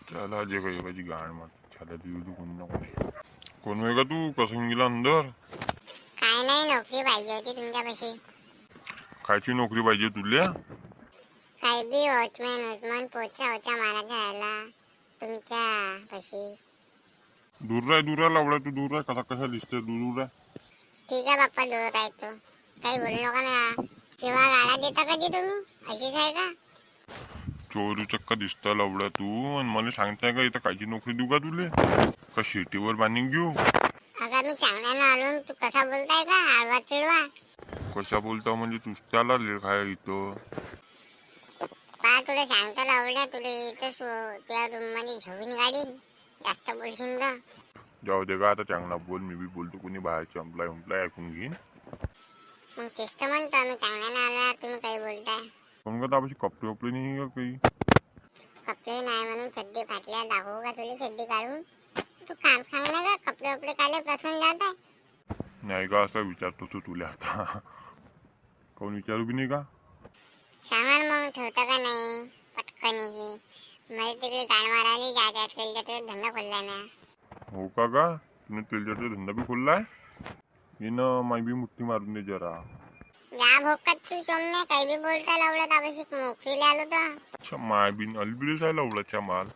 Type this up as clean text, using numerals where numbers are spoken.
त्याला जे काही एकाची गाण मग छाल्या तू कोण ना कोणी कोण आहे का तू कसं गेला अंदर काय नाही, नोकरी पाहिजे होती तुमच्यापाशी. कायची नोकरी पाहिजे तुला काय बी वॉचमॅन पोचा मारायचा राहिला तुमच्या पाशी. दूर राह लावडा तू दूर राह कसा दिसतोय दूर राह. ठीक आहे बाप्पा, दूर राहतो. काही बोलू नका ना. शिवा गाळा देता कधी तुम्ही? अशीच आहे का? चोरू चक्का दिसता लावडा तू आणि मला सांगताय का इथं कायची नोकरी देऊ का तुले का शेतीवर बांधून घेऊ. अगं मी चांगल्यानं आलो, तू कसा बोलताय का आडवा चिडवा. कशा बोलता म्हणजे तूच त्याला लेखाय इथं. पा तुला सांगतो लावड्या, तुला इथं त्या रूम मध्ये झोपून गाडीन. जास्त बोलशील ना. जाऊ दे का आता चांगला बोल मी बी बोलतो कोणी बाहेरचे अम्प्लाय ऐकून घेईन. मग तेच तर म्हणतो आम्ही चांगल्यानं आलो, तुम्ही काही बोलताय. पण का त्यापाशी कपडे वपडे नाही का काही. कपडे नाही म्हणून चड्डी फाटल्या, दाखवू का तुला चड्डी काढून? तू काम सांग ना का, कपडे वपडे काढले प्रश्न जात आहे. नाही का असं विचारतो तू तुला आता कोण विचारू बी नाही का. सामान मग ठेवता का नाही पटकनी. मला तिकडे गाण मारायला जायचं, तेलच्या धंदा खोललाय ना. हो का तुम्ही तेलच्याचा धंदा बी खोललाय. हिनं माई बी मुठ्ठी मारून दे जरा. या भोकात तू सोमने काही बी बोलता लावलं, त्यापाशी मोकळीला आलो तर. अच्छा माय बी अलबिडीच आहे लावलाच्या माल.